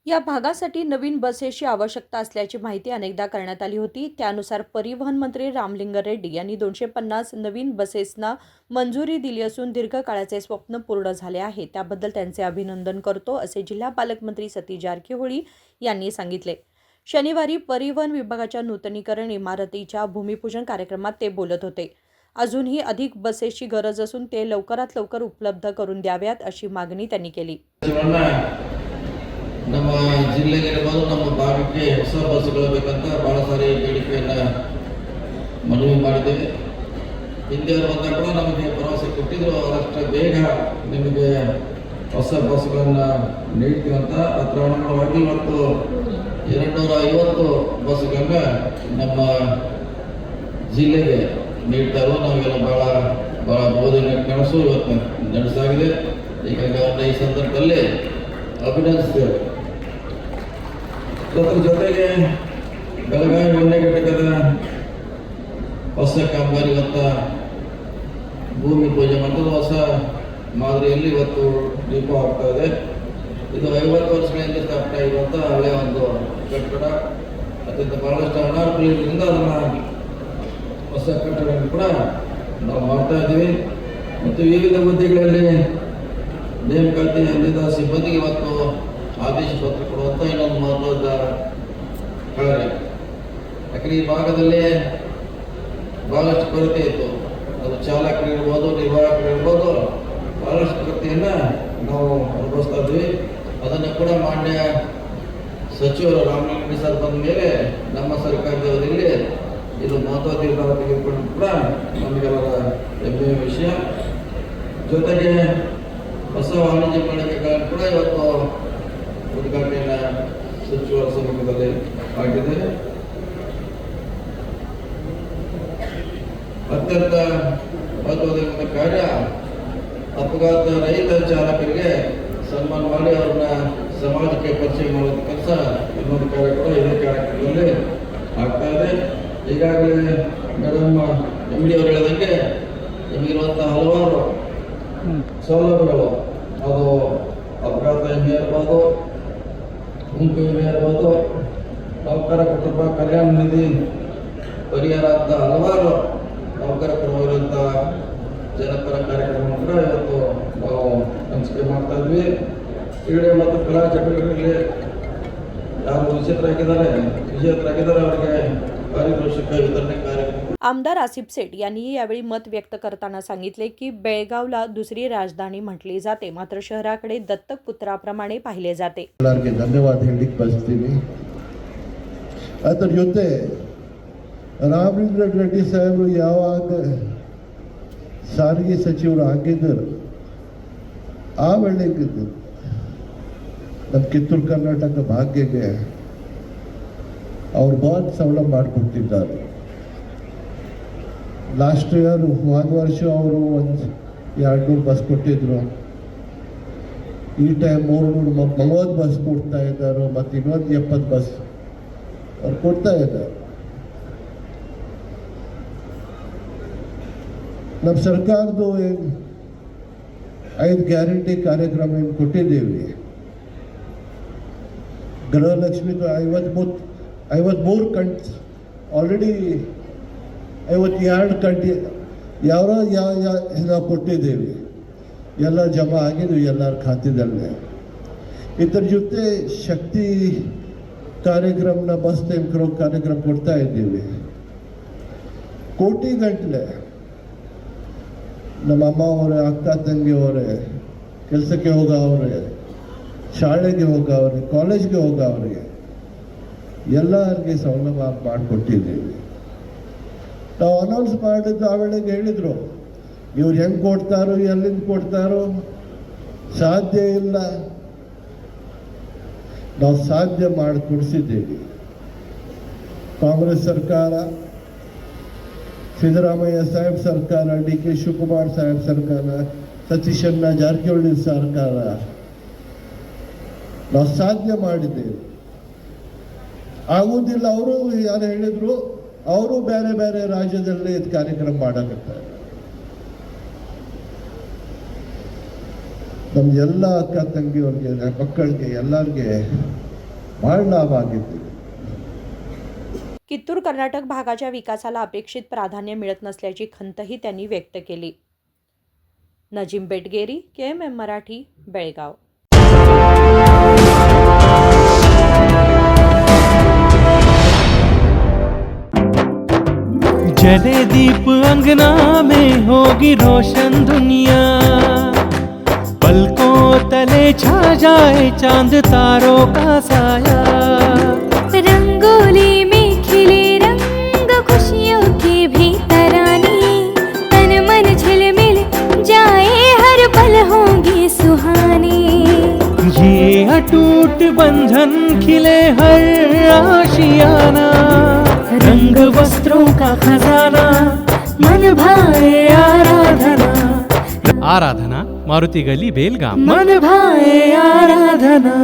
या भागासाठी नवीन बसेसची आवश्यकता असल्याची माहिती अनेकदा करण्यात आली होती. त्यानुसार परिवहन मंत्री रामलिंग रेड्डी यांनी 250 नवीन बसेसना मंजुरी दिली असून दीर्घकाळाचे स्वप्न पूर्ण झाले आहे. त्याबद्दल त्यांचे अभिनंदन करतो, असे जिल्हा पालकमंत्री सतीश जारकिहोळी यांनी सांगितले. शनिवारी परिवहन विभागाच्या नूतनीकरण इमारतीच्या भूमिपूजन कार्यक्रमात ते बोलत होते. अजूनही अधिक बसेसची गरज असून ते लवकरात लवकर उपलब्ध करून द्याव्यात, अशी मागणी त्यांनी केली. ನಮ್ಮ ಜಿಲ್ಲೆಗೆ ಇರಬಹುದು, ನಮ್ಮ ಭಾಗಕ್ಕೆ ಹೊಸ ಬಸ್ಸುಗಳು ಬೇಕಂತ ಬಹಳ ಸಾರಿ ಬೇಡಿಕೆಯನ್ನು ಮನವಿ ಮಾಡಿದ್ದೇವೆ. ಹಿಂದಿಯವರು ಬಂದಾಗ ಕೂಡ ನಮಗೆ ಭರವಸೆ ಕೊಟ್ಟಿದ್ರು, ಅದಷ್ಟು ಬೇಗ ನಿಮಗೆ ಹೊಸ ಬಸ್ಸುಗಳನ್ನು ನೀಡ್ತೀವಿ ಅಂತ. ಅದರ ಅನುಗುಣವಾಗಿ ಇವತ್ತು 250 ಬಸ್ಸುಗಳನ್ನ ನಮ್ಮ ಜಿಲ್ಲೆಗೆ ನೀಡ್ತಾರೋ ನಾವೆಲ್ಲ ಬಹಳ ಬೋಧನೆ ಕನಸು ಇವತ್ತು ನಡೆಸಾಗಿದೆ. ಹೀಗಾಗಿ ಅವ್ರನ್ನ ಈ ಸಂದರ್ಭದಲ್ಲಿ ಅಭಿನಂದಿಸ್ತೇವೆ. ಅದರ ಜೊತೆಗೆ ಬೆಳಗಾವಿ ಒಂದೇ ಘಟಕದ ಹೊಸ ಕಾಮಗಾರಿ ಇವತ್ತು ಭೂಮಿ ಪೂಜೆ ಮಾಡೋದು ಹೊಸ ಮಾದರಿಯಲ್ಲಿ ಇವತ್ತು ದೀಪ ಆಗ್ತಾ ಇದೆ. ಇದು 50 ವರ್ಷಗಳಿಂದ ಸ್ಥಾಪನೆ ಆಗಿರುವಂಥ ಹಳೆಯ ಒಂದು ಕಟ್ಟಡ. ಅತ್ಯಂತ ಬಹಳಷ್ಟು ಅನಾನುಕೂಲದಿಂದ ಅದನ್ನು ಹೊಸ ಕಟ್ಟಡವನ್ನು ಕೂಡ ನಾವು ಮಾಡ್ತಾ ಇದ್ದೀವಿ. ಮತ್ತು ವಿವಿಧ ಹುದ್ದೆಗಳಲ್ಲಿ ನೇಮಕಾತಿ ಹೊಂದಿದ ಸಿಬ್ಬಂದಿಗೆ ಇವತ್ತು ಆದೇಶ ಪತ್ರ ಕೊಡುವಂಥ ಇನ್ನೊಂದು ಮಹತ್ವದ ಕಾರ್ಯ. ಯಾಕಂದರೆ ಈ ಭಾಗದಲ್ಲಿ ಬಹಳಷ್ಟು ಕೊರತೆ ಇತ್ತು. ಅದು ಚಾಲಕರಿರ್ಬೋದು, ನಿರ್ವಾಹಕರಿರ್ಬೋದು, ಬಹಳಷ್ಟು ಕೊರತೆಯನ್ನು ನಾವು ಅನುಭವಿಸ್ತಾ ಇದ್ವಿ. ಅದನ್ನು ಕೂಡ ಮಾನ್ಯ ಸಚಿವರು ರಾಮಲಿಂಗ ಸರ್ ಬಂದ ಮೇಲೆ ನಮ್ಮ ಸರ್ಕಾರದ ಅವಧಿಯಲ್ಲಿ ಇದು ಮಹತ್ವ ತೀರ್ಮಾನ ತೆಗೆದುಕೊಂಡು ಕೂಡ ನಮಗೆಲ್ಲರ ಹೆಮ್ಮೆಯ ವಿಷಯ. ಜೊತೆಗೆ ಹೊಸ ವಾಣಿಜ್ಯ ಮಳಿಗೆಗಳನ್ನು ಕೂಡ ಇವತ್ತು ಉದ್ಘಾಟನೆಯ ಸಚಿವರ ಸಮ್ಮುಖದಲ್ಲಿ ಆಗಿದೆ. ಅತ್ಯಂತ ಮಹತ್ವದ ಕಾರ್ಯ, ಅಪಘಾತ ರಹಿತ ಚಾಲಕರಿಗೆ ಸನ್ಮಾನ ಮಾಡಿ ಅವ್ರನ್ನ ಸಮಾಜಕ್ಕೆ ಪರಿಚಯ ಮಾಡುವ ಕೆಲಸ ಇನ್ನೊಂದು ಕಾರ್ಯ ಕೂಡ ಇದೇ ಕಾರ್ಯಕ್ರಮದಲ್ಲಿ ಆಗ್ತಾ ಇದೆ. ಈಗಾಗಲೇ ಮೇಡಮ್ MD ಅವರು ಹೇಳಿದಂಗೆ ನಿಮಗಿರುವಂಥ ಹಲವಾರು ಸೌಲಭ್ಯಗಳು, ಅದು ಅಪಘಾತ ವಿಮೆ ಇರ್ಬೋದು, ಗುಂಪು ವಿಮೆ ಇರ್ಬೋದು, ನೌಕರ ಕುಟುಂಬ ಕಲ್ಯಾಣ ನಿಧಿ ಪರಿಹಾರ ಅಂತ ಹಲವಾರು ನೌಕರ ಪರವಾಗಿರುವಂಥ ಜನಪರ ಕಾರ್ಯಕ್ರಮ ಕೂಡ ಇವತ್ತು ನಾವು ಹಂಚಿಕೆ ಮಾಡ್ತಾ ಇದ್ವಿ. ಕ್ರೀಡೆ ಮತ್ತು ಕಲಾ ಚಟುವಟಿಕೆಗಳಲ್ಲಿ ಯಾರು ವಿಜೇತರಾಗಿದ್ದಾರೆ ಅವರಿಗೆ पारितोषिक वितरण कार्यक्रम. आमदार आसिफ सेठ यांनी यावेळी मत व्यक्त करताना सांगितले की बेळगावला दुसरी राजधानी म्हटली जाते, मात्र शहराकडे दत्तक पुत्राप्रमाणे पाहिले जाते. ಧನ್ಯವಾದ ಹೇಳಿಕ್ಕೆ ಬಯಸ್ತೀನಿ. ಅದರ ಜೊತೆ ರಾಮಲಿಂಗ ರೆಡ್ಡಿ ಸಾಹೇಬರು ಯಾವಾಗ ಸಾರಿಗೆ ಸಚಿವರು ಆಗಿದ್ದರು ಆ ವೇಳೆಗೆ ನಮ್ಮ ಕಿತ್ತೂರು ಕರ್ನಾಟಕ ಭಾಗ್ಯಕ್ಕೆ ಅವ್ರು बहुत ಸೌಲಭ್ಯ ಮಾಡಿಕೊಟ್ಟಿದ್ದಾರೆ. ಲಾಸ್ಟ್ ಇಯರ್ ಹೋದ ವರ್ಷ ಅವರು 200 ಬಸ್ ಕೊಟ್ಟಿದ್ರು. ಈ ಟೈಮ್ 330 ಬಸ್ ಕೊಡ್ತಾ ಇದ್ದಾರೆ ಮತ್ತು ಇನ್ನೊಂದು 70 ಬಸ್ ಅವ್ರು ಕೊಡ್ತಾ ಇದ್ದಾರೆ. ನಮ್ಮ ಸರ್ಕಾರದ್ದು 5 ಗ್ಯಾರಂಟಿ ಕಾರ್ಯಕ್ರಮ ಕೊಟ್ಟಿದ್ದೀವಿ. ಗೃಹಲಕ್ಷ್ಮಿದು 53 ಕಂತು ಆಲ್ರೆಡಿ 52 ಕಂತು ನಾವು ಕೊಟ್ಟಿದ್ದೇವೆ. ಎಲ್ಲ ಜಮಾ ಆಗಿದ್ವು ಎಲ್ಲರ ಖಾತೆದಲ್ಲೇ. ಇದರ ಜೊತೆ ಶಕ್ತಿ ಕಾರ್ಯಕ್ರಮನ ಬಸ್ ನೇಮಕರೋ ಕಾರ್ಯಕ್ರಮ ಕೊಡ್ತಾ ಇದ್ದೀವಿ. ಕೋಟಿ ಗಟ್ಟಲೆ ನಮ್ಮ ಅಮ್ಮ ಅವರೇ, ಅಕ್ಕ ತಂಗಿ ಅವರೇ, ಕೆಲಸಕ್ಕೆ ಹೋಗವ್ರೆ, ಶಾಲೆಗೆ ಹೋಗವ್ರೆ, ಕಾಲೇಜ್ಗೆ ಹೋಗವ್ರಿಗೆ ಎಲ್ಲರಿಗೆ ಸೌಲಭ್ಯ ಮಾಡಿಕೊಟ್ಟಿದ್ದೀವಿ. ನಾವು ಅನೌನ್ಸ್ ಮಾಡಿದ್ದು ಆ ವೇಳೆಗೆ ಹೇಳಿದರು, ಇವ್ರು ಹೆಂಗೆ ಕೊಡ್ತಾರೋ ಎಲ್ಲಿಂದ ಕೊಡ್ತಾರೋ ಸಾಧ್ಯ ಇಲ್ಲ. ನಾವು ಸಾಧ್ಯ ಮಾಡಿ ಕೊಡಿಸಿದ್ದೀವಿ. ಕಾಂಗ್ರೆಸ್ ಸರ್ಕಾರ, ಸಿದ್ದರಾಮಯ್ಯ ಸಾಹೇಬ್ ಸರ್ಕಾರ, DK ಶಿವಕುಮಾರ್ ಸಾಹೇಬ್ ಸರ್ಕಾರ, ಸತೀಶಣ್ಣ ಜಾರಕಿಹೊಳಿ ಸರ್ಕಾರ ನಾವು ಸಾಧ್ಯ ಮಾಡಿದ್ದೇವೆ. ಆಗುವುದಿಲ್ಲ ಅವರು ಯಾರು ಹೇಳಿದ್ರು, ಅವರು ಬೇರೆ ಬೇರೆ ರಾಜ್ಯದಲ್ಲಿ ಇದು ಕಾರ್ಯಕ್ರಮ ಮಾಡಕತ್ತಾರೆ. ನಮ್ಮ ಎಲ್ಲ ಅಕ್ಕ ತಂಗಿಯವ್ರಿಗೆ, ಮಕ್ಕಳಿಗೆ, ಎಲ್ಲರಿಗೆ ಭಾಳ ಲಾಭ ಆಗಿತ್ತು. कित्तूर कर्नाटक भागाच्या विकासाला अपेक्षित प्राधान्य मिळत नसल्याची खंतही त्यांनी व्यक्त केली. नजीम बेटगेरी, KMM मराठी, बेळगाव. जले दीप अंगना में होगी रोशन दुनिया, पलकों तले छा जाए चांद तारों का साया, रंगोली में खिले रंग खुशियों के भी तराने, तन मन झिलमिल जाए हर पल होंगे सुहाने, ये अटूट बंधन खिले हर आशियाना, रंग वस्त्रों का खजाना, मन भाए आराधना, आराधना मारुति गली बेलगाम. मन भाए आराधना.